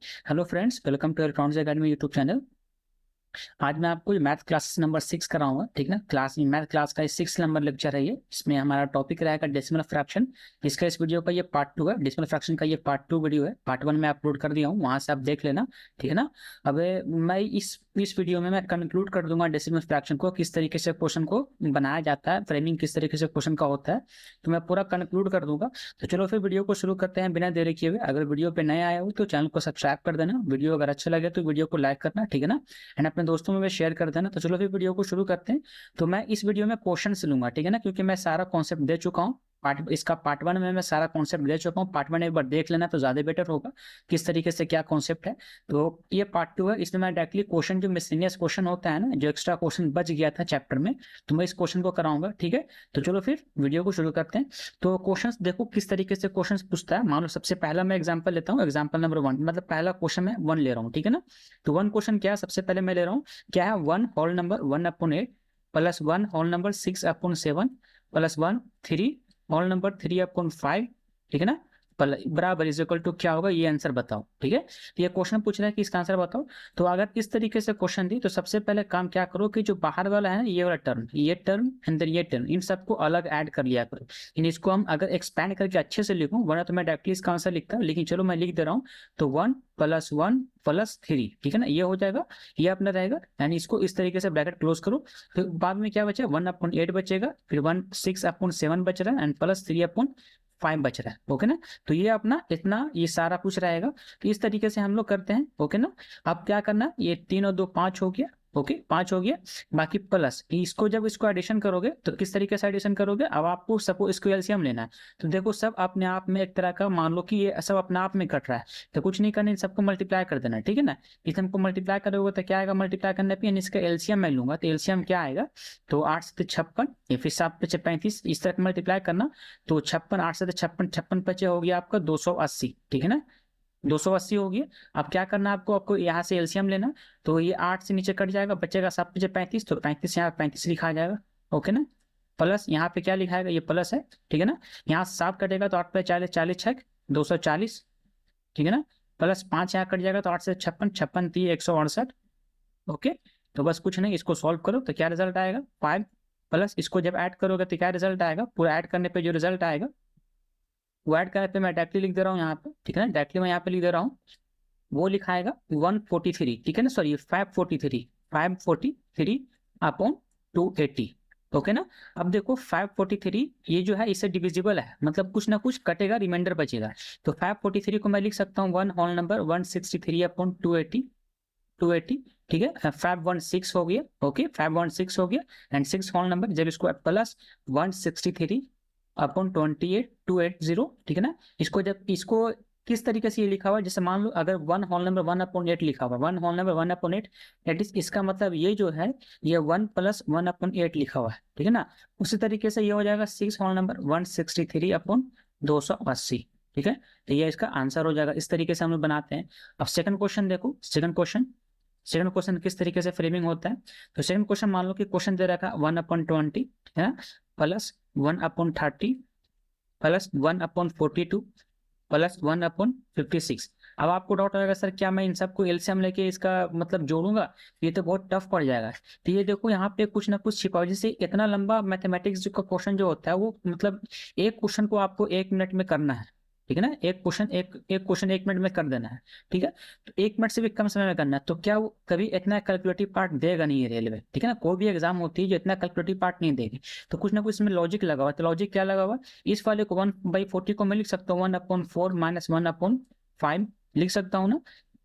Hello friends, welcome to electronics academy YouTube channel. आज मैं आपको मैथ क्लास नंबर 6 कराऊंगा। ठीक ना, मैथ क्लास का 6 नंबर लेक्चर है ये। इसमें हमारा टॉपिक रहेगा डेसिमल फ्रैक्शन। इसका इस वीडियो का ये पार्ट 2 है। डेसिमल फ्रैक्शन का ये पार्ट 2 वीडियो है। पार्ट 1 में अपलोड कर दिया हूँ, वहां से आप देख लेना। ठीक है ना। अब मैं इस वीडियो में मैं कंक्लूड कर दूंगा डेसिमल फ्रैक्शन को, किस तरीके से क्वेश्चन को बनाया जाता है, फ्रेमिंग किस तरीके से क्वेश्चन का होता है, तो मैं पूरा कंक्लूड कर दूंगा। तो चलो फिर वीडियो को शुरू करते हैं बिना देरी किए हुए। अगर वीडियो पे नए आए हो तो चैनल को सब्सक्राइब कर देना। वीडियो अगर अच्छा लगे तो वीडियो को लाइक करना, ठीक है ना, एंड अपने दोस्तों में भी शेयर कर देना। तो चलो फिर वीडियो को शुरू करते हैं। तो मैं इस वीडियो में क्वेश्चन लूंगा, ठीक है ना, क्योंकि मैं सारा कॉन्सेप्ट दे चुका हूँ। पार्ट 1 में मैं सारा कॉन्सेप्ट दे चुका हूँ। पार्ट 1 एक बार देख लेना तो ज्यादा बेटर होगा, किस तरीके से क्या कॉन्सेप्ट है। तो ये पार्ट 2 है। इसमें मैं डायरेक्टली क्वेश्चन, जो मिसलेनियस क्वेश्चन होता है ना, जो एक्स्ट्रा क्वेश्चन बच गया था चैप्टर में, तो मैं इस क्वेश्चन को कराऊंगा। ठीक है, तो चलो फिर वीडियो को शुरू करते हैं। तो क्वेश्चन देखो किस तरीके से क्वेश्चन पूछता है। मान लो सबसे पहला मैं एग्जाम्पल लेता हूँ, एग्जाम्पल नंबर 1, मतलब पहला क्वेश्चन मैं 1 ले रहा हूँ। ठीक है ना, तो 1 क्वेश्चन क्या है, सबसे पहले मैं ले रहा हूँ क्या है, 1 whole number 1/8 plus 1 whole number 6/7 plus 1 3 whole number 3/5। ठीक है ना, बराबर इज इक्वल टू क्या होगा, ये आंसर बताओ। ठीक है, तो ये क्वेश्चन पूछ रहा है कि इसका आंसर बताओ। तो अगर इस तरीके से क्वेश्चन दी तो सबसे पहले काम क्या करो कि जो बाहर वाला है ना, ये वाला टर्म, ये टर्म एंड देन ये टर्म, इन सबको अलग ऐड कर लिया करो। इन इसको हम अगर एक्सपैंड करके अच्छे से लिखूं, वरना तो मैं डायरेक्टली इसका आंसर लिखता हूँ, लेकिन चलो मैं लिख दे रहा हूँ। तो 1 + 1 + 3, ठीक है ना, ये हो जाएगा, ये अपना रहेगा। यानी इसको इस तरीके से ब्रैकेट क्लोज करो। फिर बाद में क्या बचा, 1/8 बचेगा, फिर 6/7 बच रहा है, एंड प्लस 3/5 बच रहा है। ओके ना, तो ये अपना इतना ये सारा कुछ रहेगा। तो इस तरीके से हम लोग करते हैं। ओके ना, अब क्या करना, ये 3 और 2 5 हो गया। ओके, 5 हो गया, बाकी प्लस इसको जब इसको एडिशन करोगे तो किस तरीके से एडिशन करोगे, अब आपको सपोज इसको एलसीएम लेना है। तो देखो सब अपने आप में एक तरह का, मान लो कि ये सब अपने आप में कट रहा है, तो कुछ नहीं करना, इन सबको मल्टीप्लाई कर देना। ठीक है ना, इस हमको मल्टीप्लाई करोगे तो क्या आएगा, मल्टीप्लाई करने पे इसका एलसीएम मैं लूंगा, तो एलसीएम क्या आएगा, तो 8 से 56, या फिर 7 से 35, इस तरह मल्टीप्लाई करना। तो 56, 8 से 56, 56 पचे हो गया आपका 280। ठीक है ना, 280 हो गया। अब क्या करना है आपको, यहाँ से एलसीएम लेना। तो ये 8 से नीचे कट जाएगा, बचेगा 7 पचे 35, तो 35 यहाँ 35 लिखा जाएगा। ओके ना, प्लस यहाँ पे क्या लिखाएगा, ये प्लस है। ठीक है ना, यहाँ 7 कटेगा तो 8 पे 40, 40 6 240। ठीक है ना, प्लस 5 यहाँ कट जाएगा तो 8 से 56, 56 3 168। ओके, तो बस कुछ नहीं, इसको सॉल्व करो तो क्या रिजल्ट आएगा, 5, प्लस इसको जब ऐड करोगे तो क्या रिजल्ट आएगा, पूरा ऐड करने पे जो रिजल्ट आएगा, वो ऐड करने पे मैं डायरेक्टली लिख दे रहा हूँ यहाँ पे। ठीक है ना, डायरेक्टली मैं यहाँ पे लिख दे रहा हूँ, वो लिखाएगा 143। ठीक है ना, सॉरी 543, 543/280। ओके ना, अब देखो 543 ये जो है इससे डिविजिबल है, मतलब कुछ ना कुछ कटेगा, रिमाइंडर बचेगा। तो 543 को मैं लिख सकता हूँ 1 होल नंबर 163/280, 280। ठीक है, 516 हो गया। ओके, 516 हो गया, एंड 6 होल नंबर, जब इसको प्लस 163/28 280। ठीक है ना, इसको जब इसको किस तरीके से ये लिखा हुआ है, जैसे मान लो अगर 1 होल नंबर 1/8 लिखा हुआ है, 1 होल नंबर 1/8, दैट इज इसका मतलब ये जो है, ये 1 + 1/8 लिखा हुआ है। ठीक है ना, उसी तरीके से ये हो जाएगा 6 होल नंबर 163/280। ठीक है, तो ये इसका आंसर हो जाएगा। इस तरीके से हम लोग बनाते हैं। अब सेकंड क्वेश्चन देखो, सेकंड क्वेश्चन किस तरीके से फ्रेमिंग होता है। तो सेकंड क्वेश्चन मान लो कि क्वेश्चन दे रखा 1/20 है, प्लस 1/30 प्लस 1/42 प्लस 1/56। अब आपको डाउट आएगा, सर क्या मैं इन सबको एलसीएम लेके इसका मतलब जोड़ूंगा, ये तो बहुत टफ पड़ जाएगा। तो ये देखो यहाँ पे कुछ ना कुछ छिपा, जैसे इतना लंबा मैथमेटिक्स का क्वेश्चन जो होता है, वो मतलब एक क्वेश्चन को आपको 1 मिनट में करना है। ठीक है ना, एक क्वेश्चन 1 मिनट में कर देना है। ठीक है, तो 1 मिनट से भी कम समय में करना है, तो क्या वो कभी इतना कैलकुलेटिव पार्ट देगा नहीं, ये रेलवे। ठीक है ना, कोई भी एग्जाम होती है जो इतना कैलकुलेटिव पार्ट नहीं देगी, तो कुछ ना कुछ इसमें लॉजिक लगा हुआ है। तो लॉजिक क्या लगा हुआ है, इस वाले को 1/40 को मैं लिख सकता हूँ 1/4 माइनस 1/5 लिख सकता हूँ ना।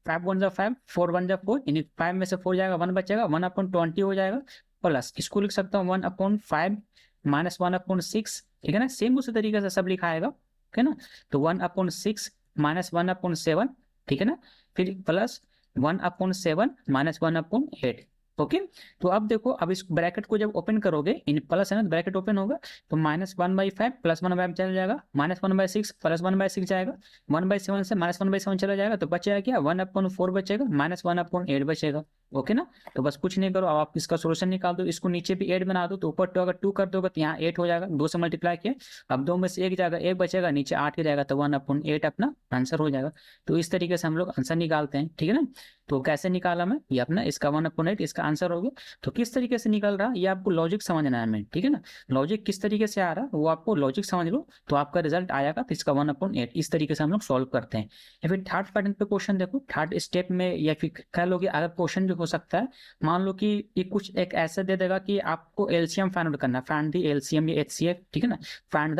5 1 जा 5, 4 1 जा 4, यानी 5 में से 4 जाएगा, 1 बचेगा, 1/20 हो जाएगा। प्लस इसको लिख सकता हूँ 1/5 माइनस 1/6। ठीक है ना, सेम उसी तरीके से सब लिखाएगा। है ना, तो 1/6 माइनस 1/7। ठीक है ना, फिर प्लस 1/7 माइनस 1/8। ओके। तो अब देखो, अब इस ब्रैकेट को जब ओपन करोगे, इन प्लस है ना, ब्रैकेट ओपन होगा तो -1/5 प्लस 1/5 चला जाएगा, -1/6 प्लस 1/6 जाएगा, 1/7 से -1/7 चला जाएगा, तो बचेगा क्या, 1/4 बचेगा, -1/8 बचेगा। ओके ना। तो बस कुछ नहीं करो, अब आप इसका सोल्यूशन निकाल दो, इसको नीचे भी 8 बना दो, तो ऊपर तो अगर 2 कर दोगे तो यहाँ 8 हो जाएगा, 2 से मल्टीप्लाई किया, अब 2 में से 1 जाएगा, 1 बचेगा, नीचे 8 ही जाएगा, तो 1/8 अपना आंसर हो जाएगा। तो इस तरीके से हम लोग आंसर निकालते हैं, ठीक है ना। तो कैसे निकाला मैं, ये अपना इसका 1/8 इसका आंसर हो गया। तो किस तरीके से निकल रहा है ये आपको लॉजिक समझना है मैं, ठीक है ना। लॉजिक किस तरीके से आ रहा है वो आपको लॉजिक समझ लो, तो आपका रिजल्ट आएगा, तो इसका 1/8 इस तरीके से हम लोग सॉल्व करते हैं। या फिर थर्ड पैटर्न पे क्वेश्चन देखो, थर्ड स्टेप में, या फिर कह लो कि अगर क्वेश्चन जो हो सकता है, मान लो कि ये कुछ एक ऐसा दे देगा कि आपको एलसीएम फाइंड आउट करना है, फाइंड द एलसीएम या एचसीएफ, ठीक है ना, फाइंड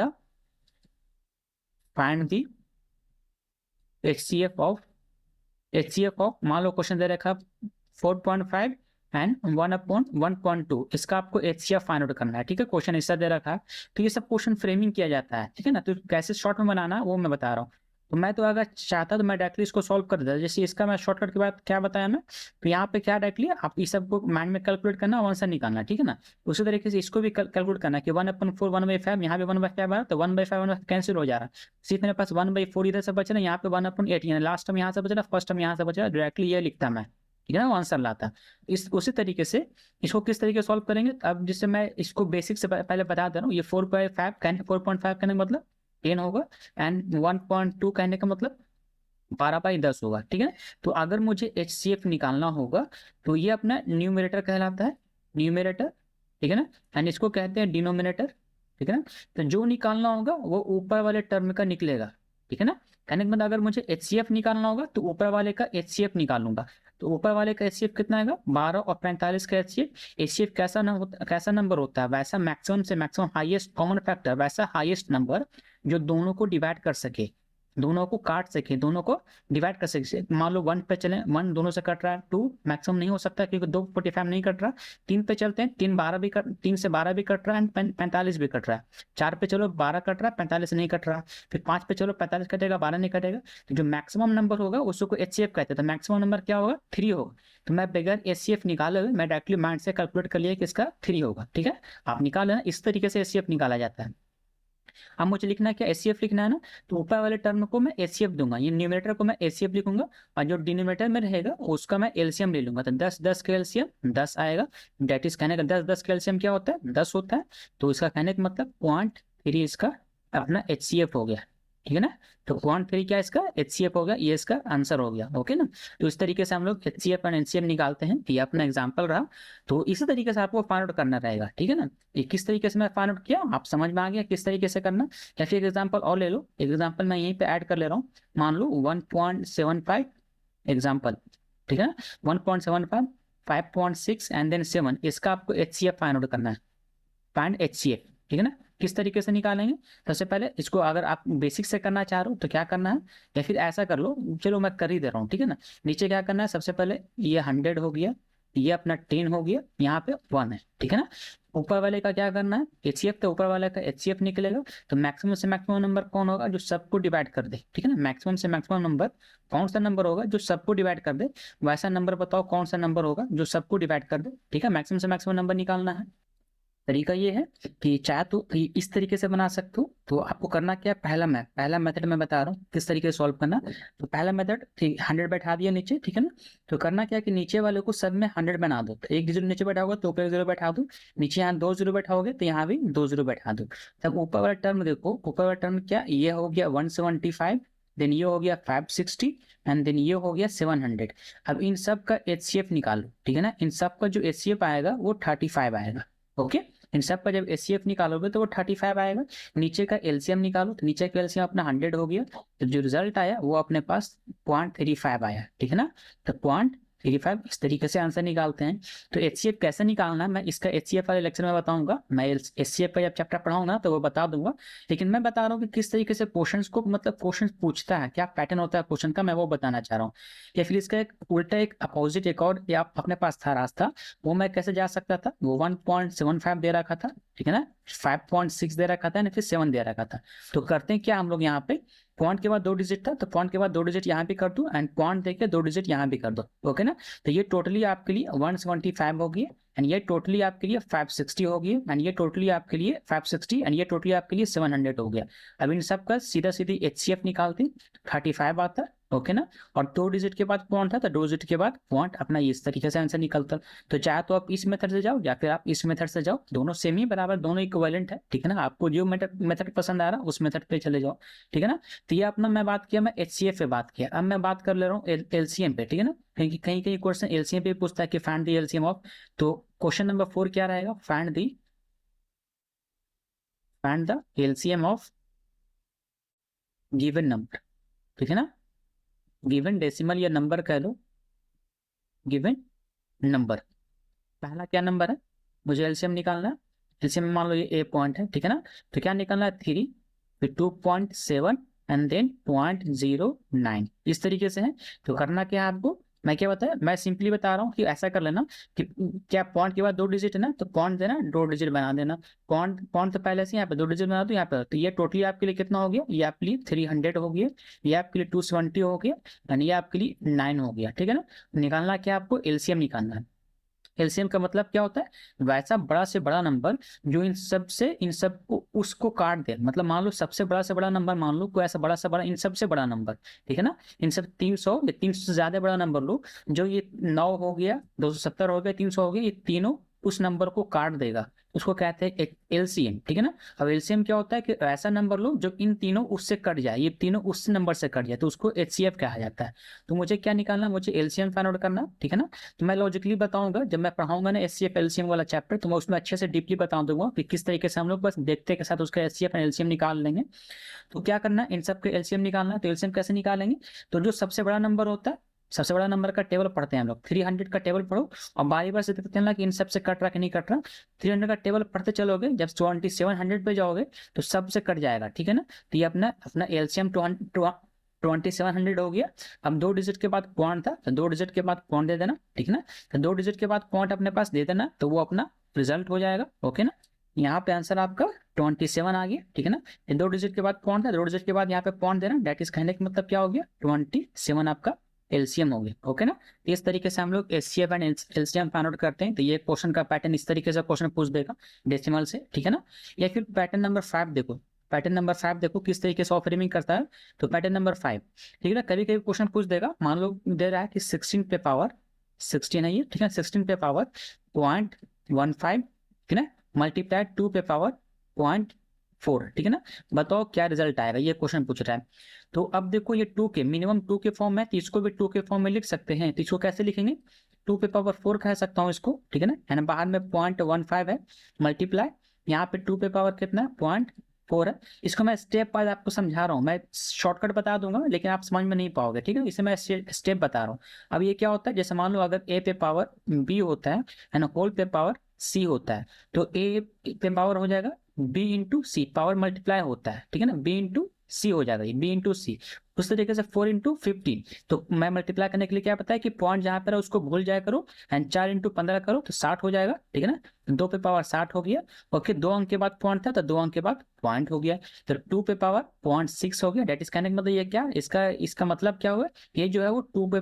द एचसीएफ ऑफ, मान लो क्वेश्चन दे रखा 4.5 एंड 1/1.2, इसका आपको एचसीएफ फाइंड आउट करना है, ठीक है। क्वेश्चन ऐसा दे रखा है, तो ये सब क्वेश्चन फ्रेमिंग किया जाता है, ठीक है ना। तो कैसे शॉर्ट में बनाना है वो मैं बता रहा हूँ। तो मैं तो अगर चाहता तो मैं डायरेक्टली इसको सॉल्व कर देता, जैसे इसका मैं शॉर्टकट के बाद क्या बताया मैं, तो यहाँ पे क्या डायरेक्टली आप इस सबको माइंड में कैलकुलेट करना, आंसर निकालना, ठीक है ना। उसी तरीके से इसको भी कैलकुलेट करना कि 1/4 1/5, यहाँ पे 1/5 आ रहा है, तो 1/5 कैंसिल हो जा रहा है, सिर्फ मेरे पास 1/4 इधर से बच रहा है, यहाँ पे 1/8, यानी लास्ट टाइम यहाँ से बच रहा है, फर्स्ट टाइम यहाँ से बच रहा है, डायरेक्टली ये लिखता मैं, ठीक है ना, वो आंसर लाता। इस उसी तरीके से इसको किस तरीके से सॉल्व करेंगे, अब जिससे मैं इसको बेसिक से पहले बता दे रहा हूँ। ये 4/5 कहने 4.5 कहने का मतलब 10 होगा, एंड 1.2 कहने का मतलब 12/10 होगा, ठीक है। तो अगर मुझे एचसीएफ निकालना होगा तो ये अपना न्यूमरेटर कहलाता है, न्यूमरेटर, ठीक है ना, एंड इसको कहते हैं डिनोमिनेटर, ठीक है ना। तो जो निकालना होगा वो ऊपर वाले टर्म का निकलेगा, ठीक है ना। कहने का मतलब अगर मुझे एचसीएफ निकालना होगा तो ऊपर वाले का एचसीएफ निकालूंगा, तो ऊपर वाले का एचसीएफ कितना आएगा, 12 और 45 का एचसीएफ। एचसीएफ कैसा नंबर होता है, वैसा मैक्सिमम से मैक्सिमम हाईएस्ट कॉमन फैक्टर, वैसा हाईएस्ट नंबर जो दोनों को डिवाइड कर सके, दोनों को काट सके, दोनों को डिवाइड कर सके। मान लो 1 पे चले, 1 दोनों से कट रहा है, 2 मैक्सिमम नहीं हो सकता क्योंकि 2/45 नहीं कट रहा। 3 पे चलते हैं, 3 से 12 भी कट रहा है, 45 भी कट रहा है। 4 पे चलो 12 कट रहा है, 45 नहीं कट रहा। फिर 5 पे चलो 45 कटेगा, 12 नहीं कटेगा। तो जो मैक्सिमम नंबर होगा उसको एचसीएफ कहते हैं, तो मैक्सिमम नंबर क्या होगा, 3 होगा। तो मैं बगैर एचसीएफ निकाले हुए मैं डायरेक्टली माइंड से कैलकुलेट कर लिया कि इसका 3 होगा, ठीक है। आप निकाले ना, इस तरीके से एचसीएफ निकाला जाता है। अब मुझे लिखना है क्या, एचसीएफ लिखना है ना, तो ऊपर वाले टर्म को मैं एचसीएफ दूंगा, ये न्यूमरेटर को मैं एचसीएफ लिखूंगा, और जो डिनोमिनेटर में रहेगा उसका मैं एलसीएम ले लूंगा। तो 10 का एलसीएम 10 आएगा, डेट इज कहने का 10 का एलसीएम क्या होता है, 10 होता है। तो इसका कहने का मतलब 0.3 इसका अपना एचसीएफ हो गया, ठीक है ना। तो 0.3 क्या इसका एचसीएफ हो गया, ये इसका आंसर हो गया, ओके ना। तो इस तरीके से हम लोग एचसीएफ एंड एनसीएफ निकालते हैं, ये अपना एग्जांपल रहा। तो इसी तरीके से आपको फाइंड आउट करना रहेगा, ठीक है ना। ये किस तरीके से मैं फाइंड आउट किया आप समझ में आ गया किस तरीके से करना। या फिर एग्जांपल और ले लो, एग्जांपल मैं यहीं पे ऐड कर ले रहा हूँ, मान लो 1.75 एग्जाम्पल, ठीक है, 1.75 5.6 एंड देन 7, इसका आपको एचसीएफ फाइंड आउट करना है, फाइंड एचसीएफ, ठीक है ना। किस तरीके से निकालेंगे, सबसे पहले इसको अगर आप बेसिक से करना चाह रहे हो तो क्या करना है, या फिर ऐसा कर लो, चलो मैं कर ही दे रहा हूँ, ठीक है ना। नीचे क्या करना है, सबसे पहले ये 100 हो गया, ये अपना 10 हो गया, यहाँ पे 1 है, ठीक है ना। ऊपर वाले का क्या करना है, एचसीएफ, तो ऊपर वाले का एचसीएफ निकलेगा। तो मैक्सिमम से मैक्सिमम नंबर कौन होगा, जो सबको डिवाइड कर दे, ठीक है ना। मैक्सिमम से मैक्सिमम नंबर कौन सा नंबर होगा जो सबको डिवाइड कर दे, वैसा नंबर बताओ कौन सा नंबर होगा जो सबको डिवाइड कर दे, ठीक है। मैक्सिमम से मैक्सिमम नंबर निकालना है। तरीका ये है कि चाहे तो इस तरीके से बना सकते हो। तो आपको करना क्या है, पहला मेथड मैं बता रहा हूँ किस तरीके से सॉल्व करना। तो पहला मेथड, ठीक, 100 बैठा दिया नीचे, ठीक है ना। तो करना क्या है कि नीचे वाले को सब में 100 बना दो, तो एक जीरो नीचे बैठा होगा तो ऊपर 0 बैठा दो, नीचे यहाँ 2 0 बैठाओगे तो यहाँ भी 2 0 बैठा दो। तब ऊपर वाला टर्म देखो, ऊपर वाला टर्म क्या, ये हो गया 175, देन ये हो गया 560, एंड देन ये हो गया 700। अब इन सब का एचसीएफ निकालो, ठीक है ना। इन सब का जो एचसीएफ आएगा वो 35 आएगा, ओके। इन सब का जब एचसीएफ निकालोगे तो वो 35 आएगा। नीचे का एलसीएम निकालो, तो नीचे का एलसीएम अपना 100 हो गया, तो जो रिजल्ट आया वो अपने पास 0.35 आया, ठीक है ना। तो 0.35 इस तरीके से आंसर निकालते हैं। तो एचसीएफ कैसे निकालना है मैं इसका एचसीएफ वाले लेक्चर में बताऊंगा, मैं एचसीएफ का जब चैप्टर पढ़ाऊंगा तो वो बता दूंगा। लेकिन मैं बता रहा हूँ कि किस तरीके से क्वेश्चंस को, मतलब क्वेश्चन पूछता है, क्या पैटर्न होता है क्वेश्चन का, मैं वो बताना चाह रहा हूँ। या फिर इसका एक उल्टा, एक अपोजिट, एक और या अपने पास था रास्ता, वो मैं कैसे जा सकता था, वो 1.75 दे रखा था, ठीक है ना, 5.6 दे रखा था ना, फिर 7 दे रखा था। तो करते हैं क्या हम लोग यहाँ पे, पॉइंट के बाद 2 डिजिट था तो पॉइंट के बाद 2 डिजिट यहाँ भी कर दो एंड पॉइंट देके 2 डिजिट यहाँ भी कर दो, ओके ना। तो ये टोटली आपके लिए 175 होगी एंड ये टोटली आपके लिए 560 होगी एंड ये टोटली आपके लिए 560 एंड ये टोटली आपके लिए 700 हो गया। अब इन सब का सीधा सीधी HCF निकालते हैं, 35 आता है, ओके ना। और 2 डिजिट के बाद पॉइंट था तो 2 डिजिट के बाद पॉइंट अपना इस तरीके से आंसर निकलता। तो चाहे तो आप इस मेथड से जाओ या फिर आप इस मेथड से जाओ, दोनों सेम ही बराबर, दोनों इक्विवेलेंट है, ठीक है ना। आपको जो मेथड पसंद आ रहा है उस मेथड पे चले जाओ, ठीक है ना। तो ये अपना मैं बात किया, मैं HCF पे बात किया, अब मैं बात कर ले रहा हूँ LCM पे, ठीक है ना। क्योंकि कहीं कहीं क्वेश्चन LCM पे पूछता है कि फाइंड द LCM ऑफ, तो क्वेश्चन नंबर 4 क्या रहेगा, find the LCM of given number, ठीक है ना, गिवन डेसिमल या नंबर कह लो, गिवन नंबर। पहला क्या नंबर है, मुझे एलसीएम निकालना है। एलसीएम में मान लो ये ए पॉइंट है, ठीक है ना। तो क्या निकालना है, 3 फिर 2.7 एंड देन 0.09, इस तरीके से है। तो करना क्या है आपको, मैं क्या बताया, मैं सिंपली बता रहा हूँ कि ऐसा कर लेना कि क्या पॉइंट के बाद 2 डिजिट है ना, तो पॉइंट देना 2 डिजिट बना देना। पॉइंट तो पहले से यहाँ पे 2 डिजिट बना दो यहाँ पे। तो ये टोटली आपके लिए कितना हो गया, ये आपके लिए 300 हो गया, ये आपके लिए 270 हो गया एंड ये आपके लिए 9 हो गया, ठीक है ना। निकालना क्या आपको, एलसीएम निकालना है। एलसीएम का मतलब क्या होता है, वैसा बड़ा से बड़ा नंबर जो इन सब को उसको काट दे। मतलब मान लो सबसे बड़ा से बड़ा नंबर, मान लो कोई ऐसा बड़ा से बड़ा, इन सबसे बड़ा नंबर, ठीक है ना। इन सब 300 या 300 से ज्यादा बड़ा नंबर लो, जो ये 9 हो गया, 270 हो गया, 300 हो गया, ये तीनों उस नंबर को काट देगा, उसको कहते हैं एलसीएम, ठीक है ना। अब एलसीएम क्या होता है कि ऐसा नंबर लो जो इन तीनों उससे कट जाए, ये तीनों उस नंबर से कट जाए, तो उसको HCF कहा जाता है। तो मुझे क्या निकालना, मुझे एलसीएम फाइंड आउट करना, ठीक है ना। तो मैं लॉजिकली बताऊंगा, जब मैं पढ़ाऊंगा ना HCF LCM वाला चैप्टर, तो मैं उसमें अच्छे से डीपली बता दूंगा कि किस तरीके से हम लोग बस देखते के साथ उसका HCF और LCM निकाल लेंगे। तो क्या करना है, इन सब के LCM निकालना है। तो LCM कैसे निकालेंगे, तो जो सबसे बड़ा नंबर होता है, सबसे बड़ा नंबर का टेबल पढ़ते हैं हम लोग, 300 का टेबल पढ़ो और बारी बार से देखते हैं कि इन सबसे कट रहा कि नहीं कट रहा। 300 का टेबल पढ़ते चलोगे, जब 2700 पे जाओगे तो सबसे कट जाएगा, ठीक है ना। तो ये अपना अपना LCM 2700 हो गया। अब 2 डिजिट के बाद पॉइंट था तो 2 डिजिट के बाद पॉइंट दे देना, ठीक है ना। तो 2 डिजिट के बाद पॉइंट अपने पास दे देना, तो वो अपना रिजल्ट हो जाएगा, ओके ना। यहाँ पे आंसर आपका 27 आ गया, ठीक है ना। 2 डिजिट के बाद पॉइंट था, 2 डिजिट के बाद यहाँ पे पॉइंट देना, डेट इज कहने का मतलब क्या हो गया, 27 आपका LCM हो गया, ओके ना। इस तरीके से हम लोग HCF and LCM find out करते हैं। तो ये क्वेश्चन का पैटर्न इस तरीके से क्वेश्चन पूछ देगा डेसिमल से, ठीक है ना। या फिर पैटर्न नंबर 5 देखो, पैटर्न नंबर 5 देखो किस तरीके से ऑफ फ्रेमिंग करता है। तो पैटर्न नंबर 5, ठीक है ना, कभी कभी क्वेश्चन पूछ देगा, मान लो दे रहा है कि 16 पे पावर 16 है ये, ठीक है, 16 पे पावर 0.15, ठीक है ना, मल्टीप्लाई 2 पे पावर 0.4, ठीक है ना। बताओ क्या रिजल्ट आएगा, ये क्वेश्चन पूछ रहा है। तो अब देखो ये 2 के मिनिमम 2 के फॉर्म में, तो इसको भी 2 के फॉर्म में लिख सकते हैं। तो इसको कैसे लिखेंगे, 2 पे पावर 4 कह सकता हूँ इसको, ठीक है ना, एंड बाहर में 0.15 है, मल्टीप्लाई यहाँ पे 2 पे पावर कितना है, 0.4 है। इसको मैं स्टेप वाइज आपको समझा रहा हूँ, मैं शॉर्टकट बता दूंगा लेकिन आप समझ में नहीं पाओगे, ठीक है। इसे मैं स्टेप बता रहा हूँ। अब ये क्या होता है, जैसे मान लो अगर A पे पावर B होता है एंड होल पे पावर C होता है, तो A पे पावर हो जाएगा B इंटू सी, पावर मल्टीप्लाई होता है, ठीक है ना, B इंटू सी हो जाएगा, ये B इंटू सी। उस तरीके से 4 इंटू 15, तो मैं मल्टीप्लाई करने के लिए क्या पता है कि पॉइंट जहां पर है उसको भूल जाया करो एंड 4 इंटू 15 करो तो 60 हो जाएगा, ठीक है ना। 2 पे पावर 60 हो गया, ओके। 2 अंक के बाद पॉइंट था तो 2 अंक के बाद पॉइंट हो गया, तो 2 पे पावर 0.6 हो गया। डेट इज कहने का मतलब ये क्या, इसका मतलब क्या हुआ, ये जो है वो 2 पे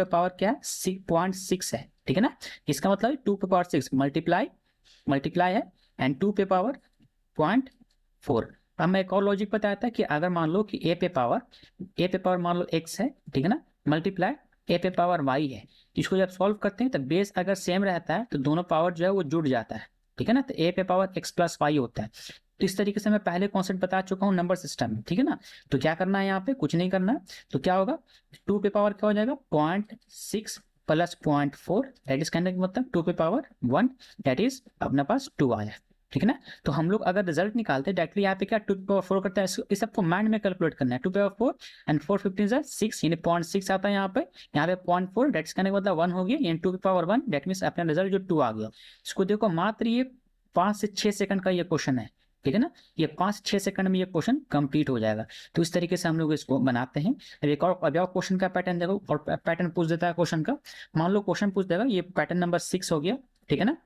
पावर क्या है, 6.6 है, ठीक है ना। इसका मतलब 2 पे पावर 6 मल्टीप्लाई है एंड 2 पे पावर 0.4। अब मैं एक और लॉजिक बताया था कि अगर मान लो कि ए पे पावर मान लो x है, ठीक है ना, मल्टीप्लाई ए पे पावर y है। इसको जब सॉल्व करते हैं तो बेस अगर सेम रहता है तो दोनों पावर जो है वो जुड़ जाता है, ठीक है ना। तो ए पे पावर x प्लस वाई होता है। तो इस तरीके से मैं पहले कॉन्सेप्ट बता चुका हूँ नंबर सिस्टम में, ठीक है ना। तो क्या करना है, यहाँ पे कुछ नहीं करना है। तो क्या होगा, 2 पे पावर क्या हो जाएगा, 0.6 प्लस 0.4, दैट इज कहने का मतलब 2 पे पावर 1, दैट इज अपने पास 2 आया, ठीक है ना। तो हम लोग अगर रिजल्ट निकालते हैं डायरेक्टली यहाँ पे क्या 2 पे पावर 4 करता है, इस सबको माइंड में कैलकुलेट करना है। 2 पे पावर 4 एंड 4 15 6 यानी 0.6 आता है यहाँ पे 0.4, डेट्स कहने का मतलब 1 हो गया, यानी 2 पे पावर 1, डेट मीन्स अपना रिजल्ट जो 2 आ गया। इसको देखो मात्र ये 5 से 6 सेकंड का ये क्वेश्चन है, ठीक है ना। ये 5-6 सेकंड में ये क्वेश्चन कंप्लीट हो जाएगा। तो इस तरीके से हम लोग इसको बनाते हैं। एक और क्वेश्चन का पैटर्न देखो, और पैटर्न पूछ देता है क्वेश्चन का। मान लो क्वेश्चन पूछ देगा, ये पैटर्न नंबर 6 हो गया, ठीक है ना।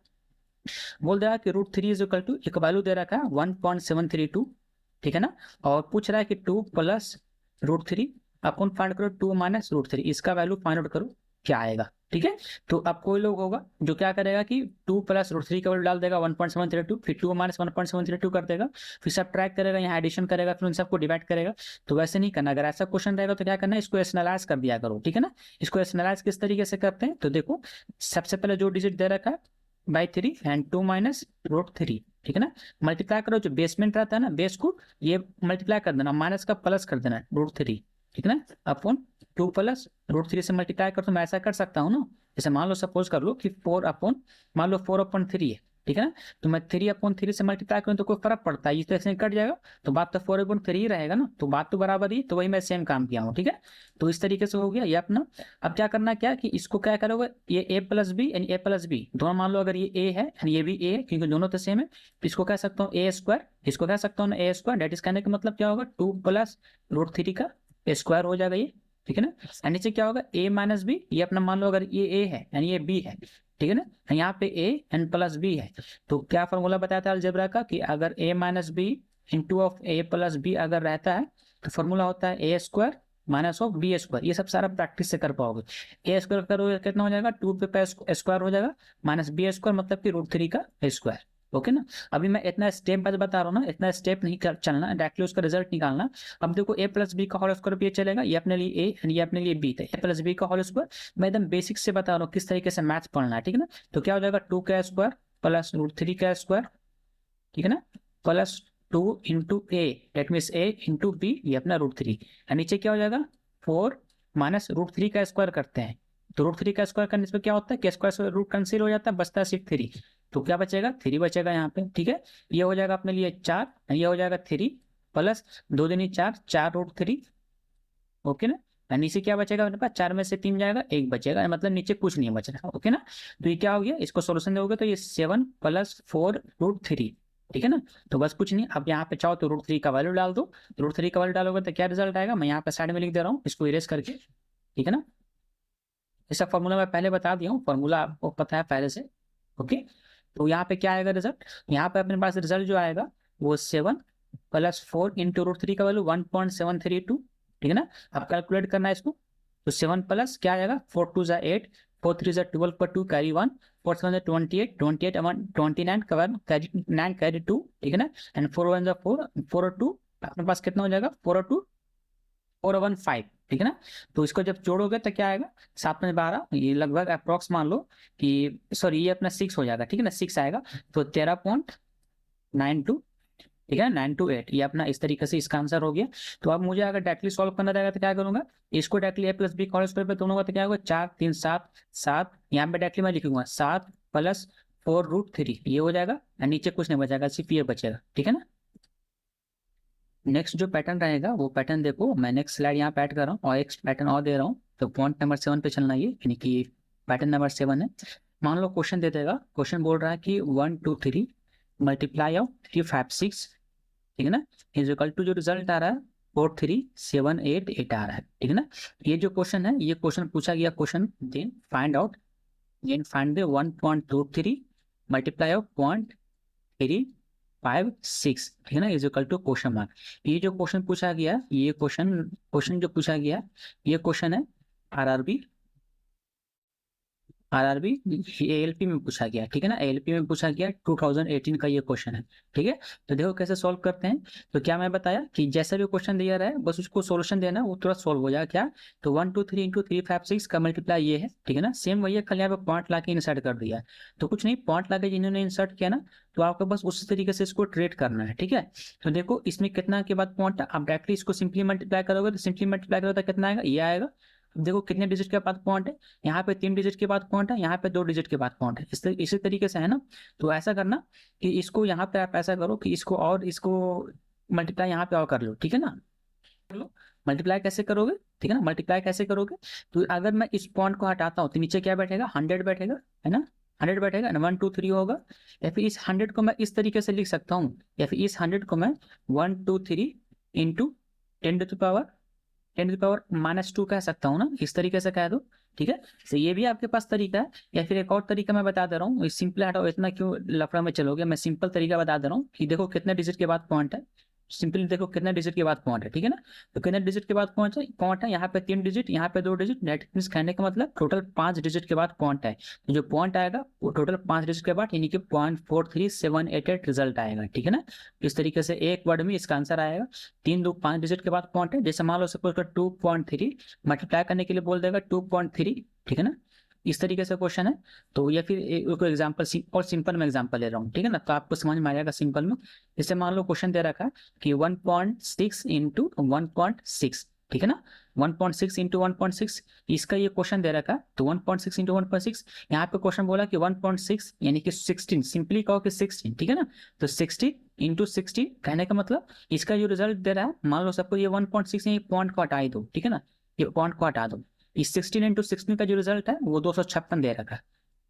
बोल रहा है कि √3 इज इक्वल टू, एक वैल्यू दे रखा है 1.732, ठीक है ना, और पूछ रहा है कि 2 प्लस √3 अपन फाइंड करो 2 माइनस √3, इसका वैल्यू फाइंड आउट करो क्या आएगा, ठीक है। तो अब कोई लोग होगा जो क्या करेगा कि 2 प्लस √3 का वैल्यू डाल देगा 1.732, फिर 2 माइनस 1.732 कर देगा, फिर सब ट्रैक करेगा, यहाँ एडिशन करेगा, फिर उन सबको डिवाइड करेगा। तो वैसे नहीं करना, अगर ऐसा क्वेश्चन रहेगा तो क्या करना है, इसको एनालाइज कर दिया करो, ठीक है ना। इसको एनालाइज किस तरीके से करते हैं, तो देखो सबसे पहले जो डिजिट दे रखा है बाई 3 एंड 2 माइनस √3, ठीक है ना, मल्टीप्लाई करो, जो बेसमेंट रहता है ना बेस को, ये मल्टीप्लाई कर देना, माइनस का प्लस कर देना √3, ठीक है ना, अपन 2 प्लस √3 से मल्टीप्लाई कर, तो मैं ऐसा कर सकता हूँ ना, जैसे मान लो सपोज कर लो कि 4 अपन, मान लो 4/3 है, ठीक है ना, तो मैं 3/3 से मल्टीप्लाई करूँ तो कोई फर्क पड़ता है, ये तो ऐसे कट जाएगा, तो बात तो 4/3 ही रहेगा ना, तो बात तो बराबर ही, तो वही मैं सेम काम किया हूँ, ठीक है। तो इस तरीके से हो गया ये अपना। अब क्या करना, क्या कि इसको क्या करोगे, ये a प्लस बी यानी a प्लस बी दोनों मान लो, अगर ये a है यानी ये भी a है, क्योंकि दोनों तो सेम है, तो इसको कह सकता हूँ a², इसको कह सकता हूँ a स्क्वायर, डेट इज कहने का मतलब क्या होगा 2 प्लस √3 का स्क्वायर हो जाएगा ये, ठीक है ना। और नीचे क्या होगा a माइनस बी, ये अपना मान लो अगर ये a है यानी ये b है, ठीक है ना, यहाँ पे a एंड प्लस b है, तो क्या फॉर्मूला बताया था अलजेब्रा का कि अगर a minus B into of a plus B अगर रहता है तो फॉर्मूला होता है a² माइनस ऑफ b²। ये सब सारा प्रैक्टिस से कर पाओगे। a² करोगे कितना हो जाएगा, 2 पे स्क्वायर हो जाएगा, माइनस b² मतलब कि √3 का स्क्वायर, ओके ना। अभी मैं इतना स्टेप बाद बता रहा हूँ ना, इतना स्टेप नहीं चलना, डायरेक्टली उसका रिजल्ट निकालना। अब देखो a प्लस बी का होल स्क्वायर ये चलेगा, ये अपने लिए a एंड ये अपने लिए b, a प्लस बी का होल स्क्वायर। मैं एकदम बेसिक से बता रहा हूँ किस तरीके से मैथ्स पढ़ना है, ठीक है ना। तो क्या हो जाएगा 2 का स्क्वायर प्लस √3 का स्क्वायर, ठीक है ना, plus 2 into A, that means a into B, ये अपना √3, और नीचे क्या हो जाएगा 4 माइनस √3 का स्क्वायर करते हैं, तो √3 का स्क्वायर करने से क्या होता है कि स्क्वायर से रूट कैंसिल हो जाता है, बचता है सिर्फ 3, तो क्या बचेगा 3 बचेगा यहाँ पे, ठीक है। ये हो जाएगा अपने लिए 4, ये हो जाएगा 3 प्लस 2 दूनी 4, 4√3, ओके ना। और नीचे क्या बचेगा अपने पास, 4 में से 3 जाएगा, 1 बचेगा, मतलब नीचे कुछ नहीं बच रहा, ओके ना। तो ये क्या हो गया, इसको सोल्यूशन दोगे तो ये 7 प्लस 4√3, ठीक है ना। तो बस कुछ नहीं, अब यहाँ पे चाहो तो √3 का वैल्यू डाल दो, √3 का वैल्यू डालोगे तो क्या रिजल्ट आएगा, मैं यहाँ पे साइड में लिख दे रहा हूँ इसको इरेज करके, ठीक है ना। इसका फॉर्मूला मैं पहले बता दिया हूँ, फॉर्मूला आपको पता है पहले से, ओके। तो यहाँ पे क्या आएगा रिजल्ट, यहाँ पे अपने पास रिजल्ट जो आएगा वो 7 प्लस 4 इंटू √3 का वैल्यू 1.732, ठीक है ना। अब कैलकुलेट करना है इसको, तो 7 प्लस क्या आएगा 4 2 8, 4 3 12 पर 2 कैरी 1, 4 7 28, 28 29 कवर कैरी 9 कैरी 2, ठीक है ना, एंड 4 1 4, 4 और 2 अपने पास कितना हो जाएगा 4 और 2 4 और 1 5, ठीक है ना। तो इसको जब जोड़ोगे तो क्या आएगा 7 में 12, ये लगभग अप्रोक्स मान लो कि सॉरी ये अपना 6 हो जाएगा, ठीक है ना, 6 आएगा, तो 13.92, ठीक है, 928, ये अपना इस तरीके से इसका आंसर हो गया। तो अब मुझे अगर डायरेक्टली सॉल्व करना रहेगा तो क्या करूंगा, इसको directly a plus B whole square पे तोड़ूंगा तो क्या होगा 4 3 7 7, यहाँ पे डायरेक्टली मैं लिखूंगा 7 प्लस 4√3, ये हो जाएगा, और नीचे कुछ नहीं बचेगा, सिर्फ ये बचेगा, ठीक है ना। नेक्स्ट जो पैटर्न रहेगा वो पैटर्न देखो, मैं नेक्स्ट स्लाइड यहाँ पे ऐड कर रहा हूँ और एक पैटर्न और दे रहा हूँ, तो पॉइंट नंबर 7 पे चलना, ये यानी कि पैटर्न नंबर 7 है। मान लो क्वेश्चन दे देगा, क्वेश्चन बोल रहा है कि 1 2 3 मल्टीप्लाई ऑफ 3 5 6, ठीक है ना, इज इक्वल टू जो रिजल्ट आ रहा है 4 3 7 8 8 आ रहा है, ठीक है ना। ये जो क्वेश्चन है, ये क्वेश्चन पूछा गया question, then find out, then find the 1.23 multiply of 0.356, ठीक है ना, is equal to question mark. ये जो क्वेश्चन पूछा गया, ये क्वेश्चन जो पूछा गया, ये क्वेश्चन है आरआरबी एएलपी में पूछा गया, ठीक है ना, एएलपी में पूछा गया 2018 का ये क्वेश्चन है, ठीक है। तो देखो कैसे सॉल्व करते हैं, तो क्या मैं बताया कि जैसा भी क्वेश्चन दिया रहा है बस उसको सॉल्यूशन देना, वो तुरंत सॉल्व हो जाएगा। क्या, तो 1 2 3 इंटू 3 5 6 का मल्टीप्लाई ये है, ठीक है ना, सेम वही है, कल यहाँ पे पॉइंट ला के इंसर्ट कर दिया, तो कुछ नहीं, पॉइंट ला के जिन्होंने इंसर्ट किया ना, तो आपको बस उसी तरीके से इसको ट्रेड करना है, ठीक है। तो देखो इसमें कितना के बाद पॉइंट, आप डायरेक्टली इसको सिंपली मल्टीप्लाई करोगे तो सिंपली मल्टीप्लाई करोगे तो कितना आएगा, ये आएगा। देखो कितने डिजिट के बाद पॉइंट है, यहाँ पे 3 डिजिट के बाद पॉइंट है, यहाँ पे 2 डिजिट के बाद पॉइंट है, इसी तरीके से है ना। तो ऐसा करना कि इसको यहाँ पे आप ऐसा करो कि इसको और इसको मल्टीप्लाई यहाँ पे और कर लो, ठीक है ना। मल्टीप्लाई कैसे करोगे, ठीक है ना, मल्टीप्लाई कैसे करोगे, तो अगर मैं इस पॉइंट को हटाता हूँ तो नीचे क्या बैठेगा 100 बैठेगा, है ना, 100 बैठेगा, 1 2 3 होगा, या फिर इस 100 को मैं इस तरीके से लिख सकता हूँ, या फिर इस 100 को मैं 1 2 3 इंटू 10 टू द पावर 10⁻² कह सकता हूँ ना, इस तरीके से कह दो, ठीक है। तो ये भी आपके पास तरीका है। या फिर एक और तरीका मैं बता दे रहा हूँ, सिंपल हटाओ, इतना क्यों लफड़ा में चलोगे, मैं सिंपल तरीका बता दे रहा हूँ कि देखो कितने डिजिट के बाद पॉइंट है, सिंपली देखो कितने डिजिट के बाद पॉइंट है, ठीक है ना। तो कितने डिजिट के बाद पॉइंट है, यहाँ पे 3 डिजिट, यहाँ पे 2 डिजिट, नेट मींस कहने का मतलब टोटल 5 डिजिट के बाद पॉइंट है। तो जो पॉइंट आएगा वो टोटल 5 डिजिट के बाद, यानी कि 0.43788 रिजल्ट आएगा, ठीक है ना। इस तरीके से एक वर्ड में इसका आंसर आएगा। 3 2 5 डिजिट के बाद पॉइंट है, जैसे मान लो सपोज 2.3 मल्टीप्लाई करने के लिए बोल देगा 2.3, ठीक है ना। इस तरीके से क्वेश्चन है। तो या फिर एक एग्जांपल और सिंपल में एग्जांपल ले रहा हूँ, ठीक है ना, तो आपको समझ में आ जाएगा सिंपल में। जैसे मान लो क्वेश्चन दे रखा है कि 1.6 इंटू 1.6, ठीक है ना, 1.6 इंटू 1.6, इसका ये क्वेश्चन दे रखा है। तो 1.6 इंटू 1.6, यहाँ पे क्वेश्चन बोला कि 1.6 यानी कि 16, सिंपली कहो कि 16, ठीक है ना। तो 60 इंटू 60 कहने का मतलब इसका जो रिजल्ट दे रहा है, मान लो सबको ये 1.6 ये पॉइंट को हटा दो, ठीक है ना, ये पॉइंट को हटा दो, इस 16 इंटू 16 का जो रिजल्ट है वो 256 दे रखा है,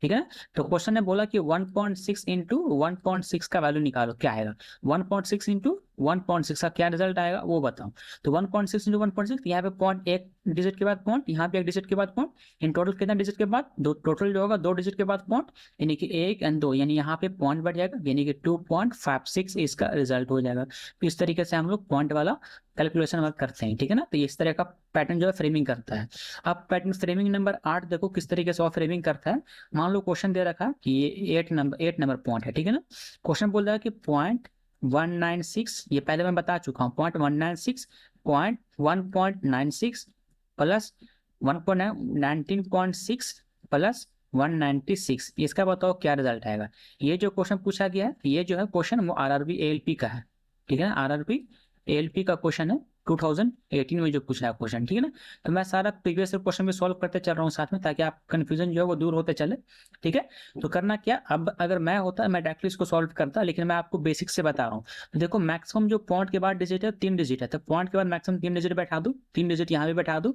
ठीक है। तो क्वेश्चन ने बोला कि 1.6 इंटू 1.6 का वैल्यू निकालो, क्या आएगा, 1.6 इंटू 1.6 का क्या रिजल्ट आएगा वो बताओ। तो 1.6 इंटू 1.6, यहाँ पे पॉइंट एक डिजिट के बाद पॉइंट, यहाँ पे एक डिजिट के बाद पॉइंट, इन टोटल कितना डिजिट के बाद, दो, टोटल जो होगा 2 डिजिट के बाद पॉइंट, यानी कि 1 और 2, यानी यहाँ पे पॉइंट बढ़ जाएगा, यानी कि 2.56 इसका रिजल्ट हो जाएगा। तो इस तरीके से हम लोग पॉइंट वाला कैलकुलेशन वर्क करते हैं, ठीक है ना। तो इस तरह का पैटर्न जो है फ्रेमिंग करता है। अब पैटर्न फ्रेमिंग नंबर 8 देखो किस तरीके से और फ्रेमिंग करता है। मान लो क्वेश्चन दे रखा कि ये 8 नंबर पॉइंट है, ठीक है ना। क्वेश्चन बोल रहा है कि 0.196, ये पहले मैं बता चुका हूँ, 0.196, 1.96 प्लस 1.19.6 प्लस 196, इसका बताओ क्या रिजल्ट आएगा। ये जो क्वेश्चन पूछा गया है, ये जो है क्वेश्चन वो आरआरबी एएलपी का है, ठीक है ना, आरआरबी एएलपी का क्वेश्चन है, 2018 में जो पूछा है क्वेश्चन, ठीक है ना। तो मैं सारा प्रीवियस क्वेश्चन भी सॉल्व करते चल रहा हूँ साथ में, ताकि आप कंफ्यूजन जो है वो दूर होते चले, ठीक है। तो करना क्या, अब अगर मैं होता मैं डायरेक्टली इसको सॉल्व करता, लेकिन मैं आपको बेसिक से बता रहा हूँ। तो देखो मैक्सिमम जो पॉइंट के बाद डिजिट है 3 डिजिट है, तो पॉइंट के बाद मैक्सिमम 3 डिजिट बैठा दूं, 3 डिजिट यहाँ भी बैठा दूं,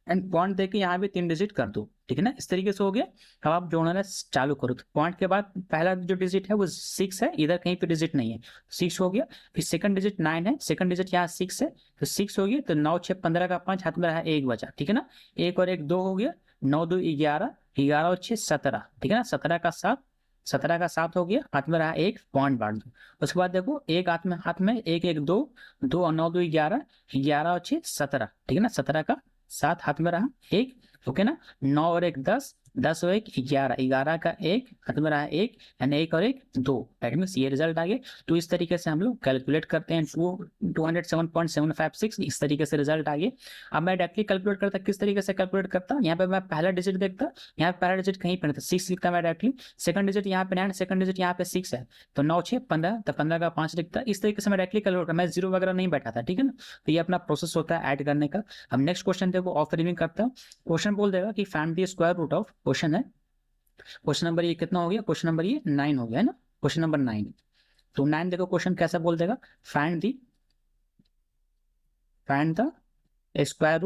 एंड पॉइंट देके यहाँ भी 3 डिजिट कर दो, ठीक है ना। इस तरीके से हो गया। अब आप जोड़ना चालू करो, तो पॉइंट के बाद पहला जो डिजिट है वो 6 है, इधर कहीं पे डिजिट नहीं है, 6 हो गया। फिर सेकंड डिजिट 9 है, सेकंड डिजिट यहाँ 6 है, तो 6 हो गया। तो 9 6 15 का 5 हाथ में रहा 1 बचा, ठीक है ना। 1 और 1 2 हो गया, 9 2 11, 11 और 6 17, ठीक है ना। 17 का 7, 17 का 7 हो गया, हाथ में रहा 1, पॉइंट बांट दो। उसके बाद देखो एक हाथ में 1 1 2, 2 और 9 2 11, 11 और 6 17, ठीक है ना। 17 का 7 हाथ में रहा 1, ओके ना। 9 और 1 10, 10 और 1 11, 11 का 1 हाथ में रहा 1, यानी 1 और 1 2, दैट मींस ये रिजल्ट आ गया। तो इस तरीके से हम लोग कैलकुलेट करते हैं 207.756, इस तरीके से रिजल्ट आ गया। अब मैं डायरेक्टली कैलकुलेट करता, किस तरीके से कैलकुलेट करता, यहाँ पे मैं पहला डिजिट देखता, यहाँ पे पहला डिजिट कहीं पर नहीं था, 6 लिखता मैं डायरेक्टली, सेकंड डिजिट यहाँ पे 9, सेकंड डिजिट यहाँ पे 6 है, तो 9 6 15, तो 15 का 5 लिखता। इस तरीके से मैं डायरेक्टली कैलकुलेट करता, मैं जीरो वगैरह नहीं बैठा था, ठीक है ना। तो ये अपना प्रोसेस होता है ऐड करने का। अब नेक्स्ट क्वेश्चन देखो, ऑफ फ्रेमिंग करता हूँ। क्वेश्चन बोल देगा कि find the square root of, question है, क्वेश्चन नंबर ये कितना हो गया, क्वेश्चन नंबर ये 9 हो गया है ना, क्वेश्चन नंबर 9। तो 9 देखो क्वेश्चन कैसा बोल देगा, find the square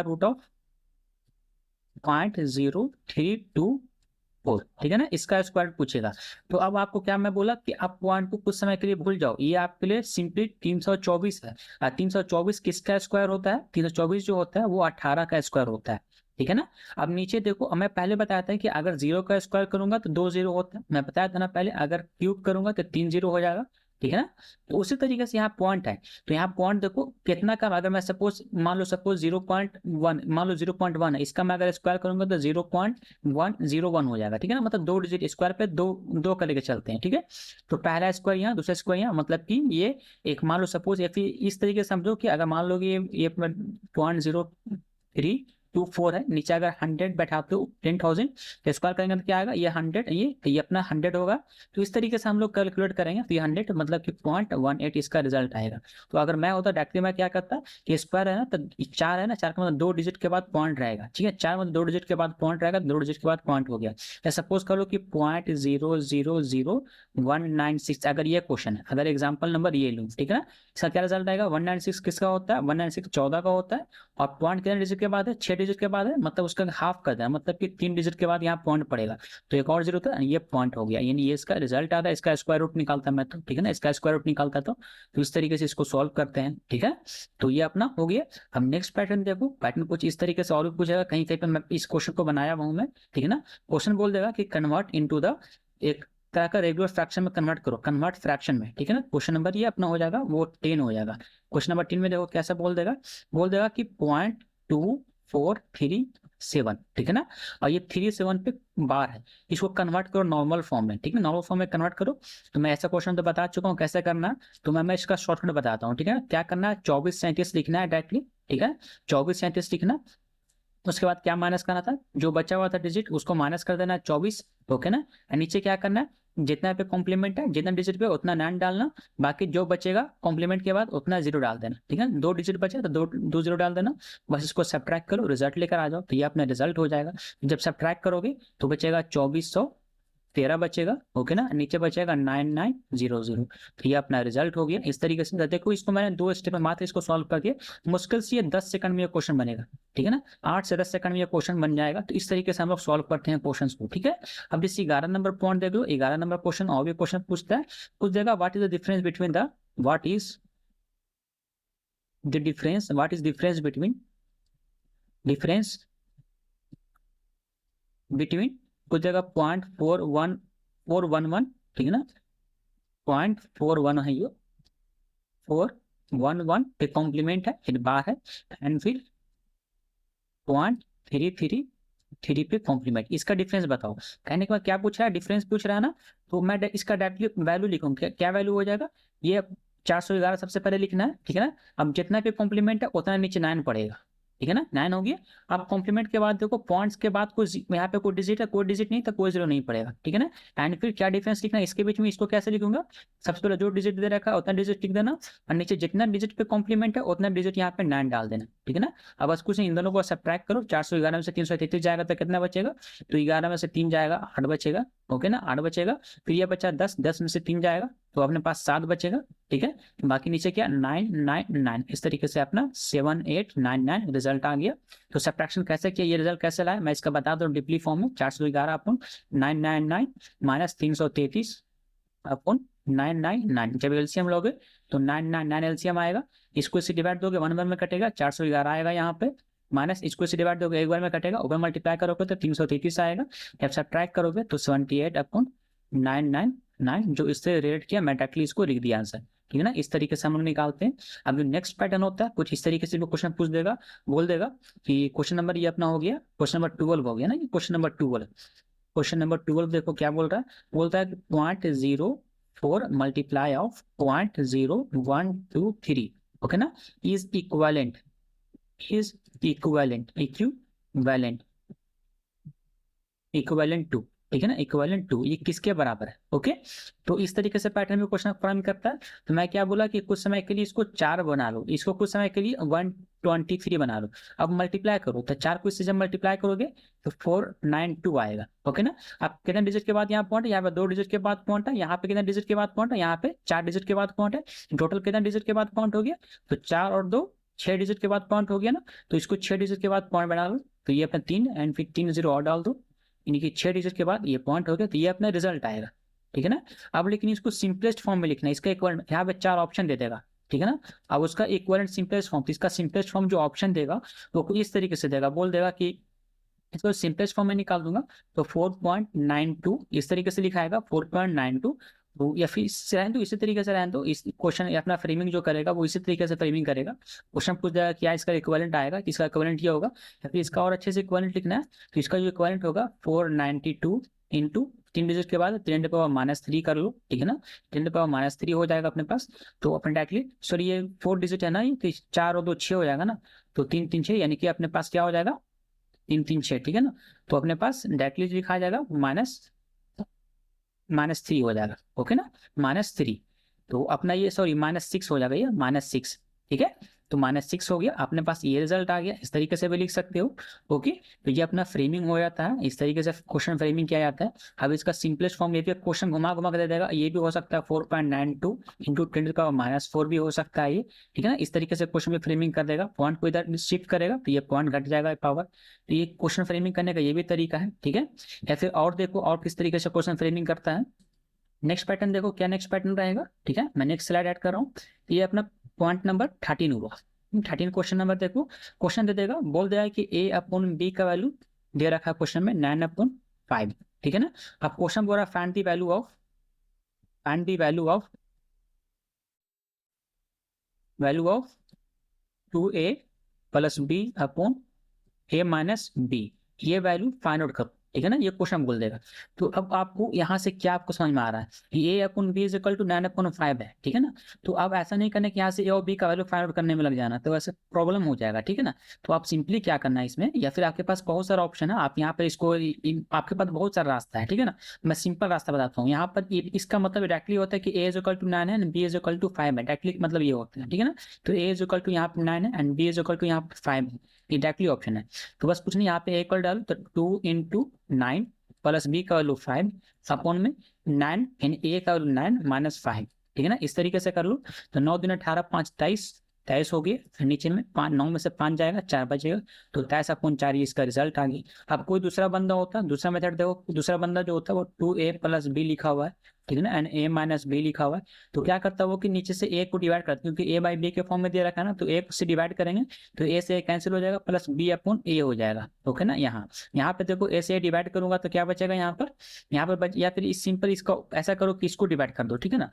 root of 0.0324, ठीक है ना, इसका स्क्वायर पूछेगा। तो अब आपको क्या मैं बोला कि आप पॉइंट को कुछ समय के लिए भूल जाओ, ये आपके लिए सिंपली 324 है। 324 किसका स्क्वायर होता है, 324 जो होता है वो 18 का स्क्वायर होता है, ठीक है ना। अब नीचे देखो, मैं पहले बताया था कि अगर 0 का स्क्वायर करूंगा तो 2 0 होता है, मैं बताया था ना पहले, अगर क्यूब करूंगा तो 3 0 हो जाएगा, ठीक है ना। तो उसी तरीके से यहाँ पॉइंट है, तो यहाँ पॉइंट देखो कितना का, अगर मैं सपोज मान लो 0.1, मान लो 0.1 है, इसका मैं अगर स्क्वायर करूंगा तो 0.101 हो जाएगा, ठीक है ना। मतलब 2 डिजिट स्क्वायर पे 2 2 का लेके चलते हैं, ठीक है। तो पहला स्क्वायर यहाँ, दूसरा स्क्वायर यहाँ, मतलब कि ये एक मान लो सपोज, या फिर इस तरीके से समझो कि अगर मान लो कि ये 0.0324 है, नीचे अगर 100 बैठाते हो 10,000, तो स्क्वायर करेंगे तो क्या आएगा, ये 100, ये अपना 100 होगा। तो इस तरीके से हम लोग कैलकुलेट करेंगे, तो ये 100 मतलब कि 0.18 इसका रिजल्ट आएगा। तो अगर मैं होता डायरेक्टली मैं क्या करता कि स्क्वायर है ना, तो 4 है ना, 4 का मतलब 2 डिजिट के बाद पॉइंट रहेगा, ठीक है। 4 मतलब 2 डिजिट के बाद पॉइंट रहेगा, 2 डिजिट के बाद पॉइंट हो गया। या सपोज कर लो कि 0.000196, अगर ये क्वेश्चन है, अगर एग्जाम्पल नंबर ये लूँ, ठीक है ना, इसका क्या रिजल्ट आएगा, 196 किसका होता है, 196 14 का होता है, और पॉइंट कितने डिजिट के बाद है, 6 डिजिट के बाद है मतलब उसका हाफ कर देना, मतलब कि 3 डिजिट के बाद यहाँ पॉइंट पड़ेगा, तो एक और जीरो था, ये पॉइंट हो गया, यानी ये इसका रिजल्ट आता है। इसका स्क्वायर रूट निकालता मैं तो, ठीक है ना, इसका स्क्वायर रूट निकालता तो इस तरीके से इसको सॉल्व करते हैं, ठीक है। तो ये अपना हो गया। अब नेक्स्ट पैटर्न देखो, पैटर्न कुछ इस तरीके से और भी पूछेगा, कहीं कहीं पे मैं इस क्वेश्चन को बनाया हुआ हूँ मैं, ठीक है ना। क्वेश्चन बोल देगा कि कन्वर्ट इनटू द एक तरह का रेगुलर फ्रैक्शन में कन्वर्ट करो, कन्वर्ट फ्रैक्शन में, ठीक है ना। क्वेश्चन नंबर ये अपना हो जाएगा वो 10 हो जाएगा। क्वेश्चन नंबर 10 में देखो कैसा बोल देगा कि 0.2437, ठीक है ना। और ये 37 पे बार है, इसको कन्वर्ट करो नॉर्मल फॉर्म में, ठीक है, नॉर्मल फॉर्म में कन्वर्ट करो। तो मैं ऐसा क्वेश्चन तो बता चुका हूँ कैसे करना है, तो मैं इसका शॉर्टकट बताता हूँ, ठीक है। क्या करना है, 2437 लिखना है डायरेक्टली, ठीक है, 2437 लिखना। उसके बाद क्या माइनस करना था, जो बचा हुआ था डिजिट उसको माइनस कर देना 24, ओके ना। और नीचे क्या करना है, जितना पे कॉम्प्लीमेंट है, जितना डिजिट पे उतना 9 डालना, बाकी जो बचेगा कॉम्प्लीमेंट के बाद उतना 0 डाल देना, ठीक है। 2 डिजिट बचे तो दो 0 डाल देना, बस इसको सब्ट्रैक्ट करो, रिजल्ट लेकर आ जाओ, तो ये अपना रिजल्ट हो जाएगा। जब सब्ट्रैक्ट करोगे तो बचेगा 2413 बचेगा, ओके ना, नीचे बचेगा 9900, तो ये अपना रिजल्ट हो गया। इस तरीके से देखो, इसको मैंने 2 स्टेप में मात्र इसको सॉल्व करके, मुश्किल से ये 10 सेकंड में ये क्वेश्चन बनेगा, ठीक है ना, 8 से 10 सेकंड में ये क्वेश्चन बन जाएगा। तो इस तरीके से हम लोग सॉल्व करते हैं क्वेश्चन को, ठीक है। अब जैसे 11 नंबर पॉइंट देख लो, 11 नंबर क्वेश्चन और भी क्वेश्चन पूछता है, पूछ देगा what is the difference between the what is difference between कुछ जगह 0.411, ठीक है ना, 0.41 है, ये 411 पे कॉम्प्लीमेंट है, फिर बार है, एंड फिर 0.333 पे कॉम्प्लीमेंट। इसका डिफरेंस बताओ। कहने के बाद क्या पूछ रहा है, डिफरेंस पूछ रहा है ना, तो मैं इसका डायरेक्टली वैल्यू लिखूंगा। क्या वैल्यू हो जाएगा, ये 411 सबसे पहले लिखना है, ठीक है ना। अब जितना पे कॉम्प्लीमेंट है उतना नीचे 9 पड़ेगा, ठीक है ना, 9 हो गया। अब कॉम्प्लीमेंट के बाद देखो पॉइंट्स के बाद कोई यहाँ पे कोई डिजिट है, कोई डिजिट नहीं तो कोई 0 नहीं पड़ेगा, ठीक है ना। एंड फिर क्या डिफरेंस लिखना है इसके बीच में, इसको कैसे लिखूंगा, सबसे पहले जो डिजिट दे रखा है उतना डिजिट लिख देना, और नीचे जितना डिजिट पे कॉम्प्लीमेंट है उतना डिजिट यहाँ पे 9 डाल देना, ठीक है ना। अब बस कुछ इन दोनों को सब्ट्रैक्ट करो, 411 में से 333 जाएगा तो कितना बचेगा, तो 11 में से 3 जाएगा 8 बचेगा, ओके ना, 8 बचेगा। फिर ये बचा 10 में से 3 जाएगा तो अपने पास 7 बचेगा, ठीक है। बाकी नीचे क्या 999, इस तरीके से अपना 7899 रिजल्ट आ गया। तो सब्ट्रैक्शन कैसे किया, ये रिजल्ट कैसे लाया, मैं इसका बता दूं डिप्ली फॉर्म में, 411 अपन 999 माइनस 333 अपन 999, जब एलसीएम लोगे तो 999 एलसीएम आएगा, इसको इससे डिवाइड दोगे 1 बार में कटेगा, 411 आएगा यहाँ पे, माइनस इसको इससे डिवाइड दोगे 1 बार में कटेगा, ऊपर मल्टीप्लाई करोगे तो 333 आएगा, जब सब्ट्रैक्ट करोगे तो 78 अपन 999, जो इससे रिलेट किया मैं डायरेक्टली इसको लिख दिया आंसर, ठीक है ना। इस तरीके से हम लोग निकालते हैं। अब जो नेक्स्ट पैटर्न होता है कुछ इस तरीके से क्वेश्चन पूछ देगा, बोल देगा कि क्वेश्चन नंबर ये अपना हो गया, क्वेश्चन नंबर 12 हो गया ना, ये क्वेश्चन नंबर 12। क्वेश्चन नंबर 12 देखो क्या बोल रहा है, बोलता है 0.04 मल्टीप्लाई ऑफ 0.0123, ओके ना, इज इक्विवेलेंट इक्विवेलेंट टू, ठीक है ना, इक्विवेलेंट टू, ये किसके बराबर है, ओके। तो इस तरीके से पैटर्न में क्वेश्चन फ्रेम करता है। तो मैं क्या बोला कि कुछ समय के लिए इसको 4 बना लो, इसको कुछ समय के लिए 123 बना लो। अब मल्टीप्लाई करो तो 4 को इससे जब मल्टीप्लाई करोगे तो 492 आएगा, ओके ना। अब कितने डिजिट के बाद यहाँ पॉइंट है, यहाँ पे 2 डिजिट के बाद पॉइंट है, यहाँ पे कितने डिजिट के बाद पॉइंट है, यहाँ पे 4 डिजिट के बाद पॉइंट है, टोटल कितने डिजिट के बाद पॉइंट हो गया, तो 4 और 2 6 डिजिट के बाद पॉइंट हो गया ना। तो इसको 6 डिजिट के बाद पॉइंट बना लो, तो ये अपना 3 एंड फिर 3 0 और डाल दो, यानी कि 6 डिजिट के बाद ये पॉइंट हो गया, तो ये अपना रिजल्ट आएगा, ठीक है ना। अब लेकिन इसको सिंपलेस्ट फॉर्म में लिखना है, इसका इक्विवेलेंट यहाँ पे 4 ऑप्शन दे देगा, ठीक है ना। अब उसका इक्विवेलेंट सिंपलेस्ट फॉर्म, इसका सिंपलेस्ट फॉर्म जो ऑप्शन देगा वो कुछ इस तरीके से देगा, बोल देगा कि इसको सिंपलेस्ट फॉर्म में निकाल दूंगा तो 4.92 इस तरीके से लिखाएगा, 4.92, तो या फिर इससे रहने दो, इसी तरीके से रहने दो। इस क्वेश्चन अपना फ्रेमिंग जो करेगा वो इसी तरीके से फ्रेमिंग करेगा। क्वेश्चन पूछ जाएगा क्या इसका इक्विवेलेंट आएगा, इसका इक्विवेलेंट ये होगा, या फिर इसका और अच्छे से इक्विवेलेंट लिखना है, तो इसका जो इक्विवेलेंट होगा 492 इंटू 3 डिजिट के बाद 10⁻³ कर लो, ठीक है ना, 10⁻³ हो जाएगा अपने पास। तो अपने डायरेक्टली सॉरी ये 4 डिजिट है ना, ये तो 4 और 2 6 हो जाएगा ना, तो 3 3 6, यानी कि अपने पास क्या हो जाएगा 3 3 6, ठीक है ना। तो अपने पास डायरेक्टली लिखा जाएगा -3 हो जाएगा, ओके ना, -3। तो अपना ये सॉरी -6 हो जाएगा, ये -6, ठीक है। तो -6 हो गया, अपने पास ये रिजल्ट आ गया। इस तरीके से भी लिख सकते हो। ओके, तो ये अपना फ्रेमिंग हो जाता है, इस तरीके से क्वेश्चन फ्रेमिंग किया जाता है। अब इसका सिंपलेस्ट फॉर्म ये भी क्वेश्चन घुमा घुमा कर दे देगा, ये भी हो सकता है 4.92 इंटू 10⁻⁴ भी हो सकता है ये, ठीक है ना। इस तरीके से क्वेश्चन में फ्रेमिंग कर देगा, पॉइंट को इधर शिफ्ट करेगा तो ये पॉइंट घट जाएगा पावर। तो ये क्वेश्चन फ्रेमिंग करने का ये भी तरीका है, ठीक है। या फिर और देखो और किस तरीके से क्वेश्चन फ्रेमिंग करता है। नेक्स्ट पैटर्न देखो, क्या नेक्स्ट पैटर्न रहेगा, ठीक है। मैं नेक्स्ट स्लाइड ऐड कर रहा हूँ। ये अपना पॉइंट नंबर 13 हुआ। 13 क्वेश्चन नंबर देखो, क्वेश्चन दे देगा, बोल देगा कि a/b का वैल्यू दे रखा है क्वेश्चन में 9/5, ठीक है ना। अब क्वेश्चन बोल रहा है find the value of value of 2a + b/a-b, ये वैल्यू फाइंड आउट करो, ठीक है ना। ये क्वेश्चन बोल देगा। तो अब आपको यहाँ से क्या आपको समझ में आ रहा है कि a/b = 9/5 है, ठीक है ना। तो अब ऐसा नहीं करना कि यहाँ से a और b का वैल्यू फाइंड आउट करने में लग जाना, तो ऐसे प्रॉब्लम हो जाएगा, ठीक है ना। तो आप सिंपली क्या करना है इसमें, या फिर आपके पास बहुत सारा ऑप्शन है, आप यहाँ पर इसको आपके पास बहुत सारा रास्ता है, ठीक है ना। मैं सिंपल रास्ता बताता हूँ। यहाँ पर इसका मतलब डायरेक्टली होता है कि a = 9 है एंड b = 5 है, डायरेक्टली मतलब ये होता है, ठीक है ना। तो a = यहाँ पर 9 है एंड b = यहाँ पर 5 है, ये डायरेक्टली ऑप्शन है। तो बस कुछ नहीं, यहाँ पे a डालो तो 2 × 9 + b का वैल्यू 5 अपॉन में 9 यानी a का वैल्यू 9 - 5, ठीक है ना। इस तरीके से कर लो तो 9 दूनी 18, 5 23 हो गए। फिर नीचे में 5, 9 में से 5 जाएगा, 4 बचेगा, तो 23/4 ये इसका रिजल्ट आ गया। अब कोई दूसरा बंदा होता, दूसरा मेथड देखो, दूसरा बंदा जो होता है वो 2a + b लिखा हुआ है, ठीक है ना, एंड a - b लिखा हुआ है। तो क्या करता है वो कि नीचे से a को डिवाइड करता है, क्योंकि a/b के फॉर्म में दे रखा है ना, तो a से डिवाइड करेंगे तो a से a कैंसिल हो जाएगा, प्लस b/a हो जाएगा, ओके ना। यहाँ पे देखो a से a डिवाइड करूंगा तो क्या बचेगा यहाँ पर या फिर इस सिंपल इसको ऐसा करो कि इसको डिवाइड कर दो, ठीक है ना।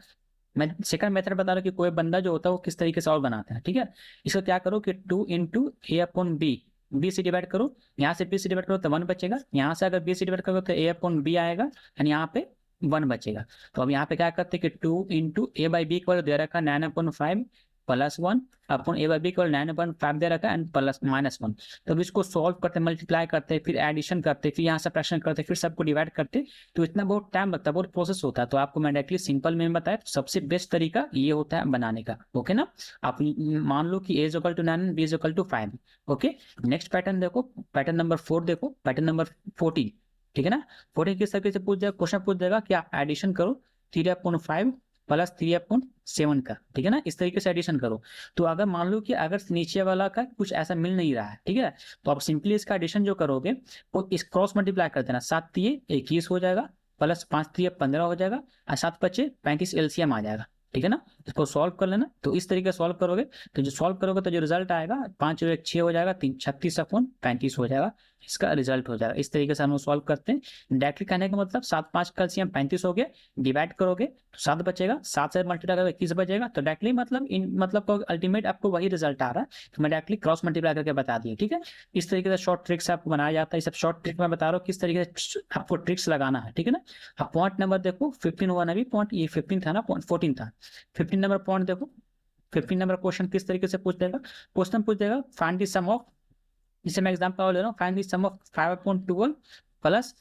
मैं सेकंड मेथड बता रहा हूँ कि कोई बंदा जो होता है वो किस तरीके से और बनाता है, ठीक है। इसको क्या करो कि 2 × a/b, b से डिवाइड करो, यहाँ से b से डिवाइड करो तो 1 बचेगा, यहाँ से अगर b से डिवाइड करो तो a/b आएगा एंड यहाँ पे 1 बचेगा। तो अब यहाँ पे क्या करते हैं कि 2 × a/b को दे रखा 9/5 + 1 अपॉन a/b को 9/5 दे रखा एंड प्लस -1। तब इसको सॉल्व करते, मल्टीप्लाई करते, फिर एडिशन करते, फिर यहाँ से फ्रैक्शन करते, फिर सबको डिवाइड करते, तो इतना बहुत टाइम लगता है, बहुत प्रोसेस होता है। तो आपको मैं डायरेक्टली सिंपल में बताया, तो सबसे बेस्ट तरीका ये होता है बनाने का, ओके ना। आप मान लो कि a = 9 b = 5, okay. Next pattern देखो, पैटर्न नंबर 4 देखो, पैटर्न नंबर 14, ठीक है ना। 14 किस तरीके से पूछ जाएगा, क्वेश्चन पूछ देगा कि आप एडिशन करो 3/5 + 3/7 का, ठीक है ना। इस तरीके से एडिशन करो। तो अगर मान लो कि अगर नीचे वाला का कुछ ऐसा मिल नहीं रहा है, ठीक है, तो आप सिंपली इसका एडिशन जो करोगे वो इस क्रॉस मल्टीप्लाई कर देना, 7 × 3 = 21 हो जाएगा, प्लस 5 × 3 = 15 हो जाएगा, और 7 × 5 = 35 एलसीएम आ जाएगा, ठीक है ना। इसको सॉल्व कर लेना। तो इस तरीके से सॉल्व करोगे तो जो सॉल्व करोगे तो जो रिजल्ट आएगा 5 × 1 = 6 हो जाएगा, 36/35 हो जाएगा, इसका रिजल्ट हो जाएगा। इस तरीके से हम लोग सॉल्व करते हैं। डायरेक्टली कहने का मतलब 7 × 5 का एलसीएम 35 हो गया, डिवाइड करोगे तो 7 बचेगा, 7 से मल्टीप्लाई करोगे 21 बचेगा। तो डायरेक्टली मतलब अल्टीमेट आपको वही रिजल्ट आ रहा है। तो मैं डायरेक्टली क्रॉस मल्टीप्लाई करके बता दिया, ठीक है। इस तरीके से शॉर्ट ट्रिक्स आपको बनाया जाता है। ये सब शॉर्ट ट्रिक मैं बता रहा हूँ किस तरीके से आपको ट्रिक्स लगाना है, ठीक है ना। अब पॉइंट नंबर देखो 15 हुआ ना, अभी पॉइंट ये 15 था ना, पॉइंट 14 था। 15 नंबर पॉइंट देखो, 15 नंबर क्वेश्चन किस तरीके से पूछ देगा, क्वेश्चन पूछ देगा फाइंड द सम ऑफ, इसे मैं एग्जांपल ले रहा हूँ, find the sum of 5/12 plus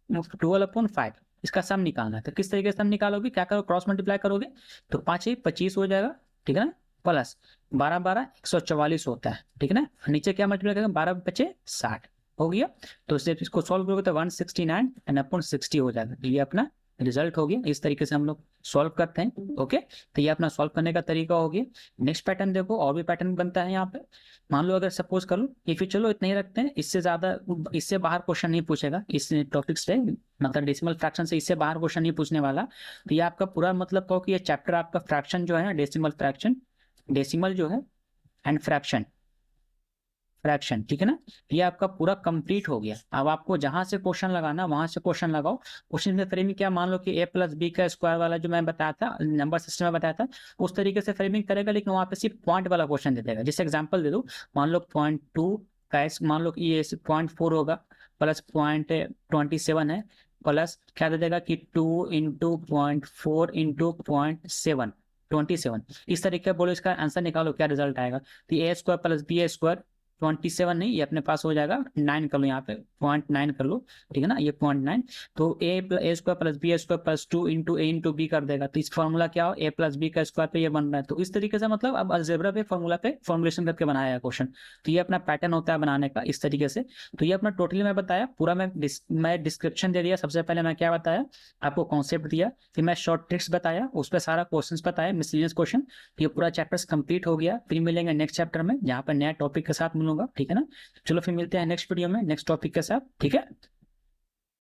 12/5, इसका सम निकालना है। तो किस तरीके से सम निकालोगे, क्या करो, क्रॉस मल्टीप्लाई करोगे तो 5 × 25 हो जाएगा, ठीक है ना, प्लस 12 × 12 144 होता है, ठीक है ना। नीचे क्या मल्टीप्लाई करेंगे, 12 × 5 = 60 हो गया। तो इसको सॉल्व करोगे तो 169 एंड 60 हो जाएगा। ये अपना रिजल्ट हो गया। इस तरीके से हम लोग सॉल्व करते हैं, ओके। तो ये अपना सॉल्व करने का तरीका हो गया। नेक्स्ट पैटर्न देखो, और भी पैटर्न बनता है यहाँ पे। मान लो अगर सपोज कर लो ये, फिर चलो इतना ही रखते हैं, इससे ज्यादा इससे बाहर क्वेश्चन नहीं पूछेगा इस टॉपिक से, मतलब डेसिमल फ्रैक्शन से इससे बाहर क्वेश्चन नहीं पूछने वाला। तो ये आपका पूरा मतलब कहो कि ये चैप्टर आपका फ्रैक्शन जो है, डेसिमल जो है एंड फ्रैक्शन, ठीक है ना, ये आपका पूरा कंप्लीट हो गया। अब आपको जहां से क्वेश्चन लगाना वहां से क्वेश्चन लगाओ। क्वेश्चन में फ्रेमिंग क्या, मान लो कि a + b का स्क्वायर वाला जो मैं बताया था, नंबर सिस्टम में बताया था, उस तरीके से फ्रेमिंग करेगा, लेकिन वहां पे सिर्फ पॉइंट वाला क्वेश्चन दे देगा। जैसे एग्जाम्पल दे दो, मान लो 0.2 का मान लो कि ये 0.4 होगा, प्लस 0.27 है, प्लस क्या दे देगा कि 2 × 0.4 × 0.7 27। इस तरीके बोलो, इसका आंसर निकालो क्या रिजल्ट आएगा। तो a² + b² 27 नहीं, ये अपने पास हो जाएगा 9 कर लो, यहाँ पे 0.9 कर लो, ठीक है ना, ये 0.9। तो a square plus B square plus 2 into A into B कर देगा। तो इस फॉर्मूला क्या हो, a प्लस बी का स्क्वायर पे ये बन रहा है। तो इस तरीके से मतलब अब अलजेब्रा पे फॉर्मूला पे फॉर्मुलेशन करके बनाया है क्वेश्चन। तो ये अपना पैटर्न होता है बनाने का इस तरीके से। तो ये अपना टोटली मैं बताया पूरा, मैं डिस्क्रिप्शन दे दिया। सबसे पहले मैं क्या बताया आपको, कॉन्सेप्ट दिया, फिर मैं शॉर्ट ट्रिक्स बताया, उस पर सारा क्वेश्चंस बताया, मिसलेनियस क्वेश्चन। ये पूरा चैप्टर्स कंप्लीट हो गया। फिर मिलेंगे नेक्स्ट चैप्टर में, जहाँ पर नया टॉपिक के साथ मिलूंगा, ठीक है ना। चलो फिर मिलते हैं नेक्स्ट वीडियो में नेक्स्ट टॉपिक के साथ, ठीक है।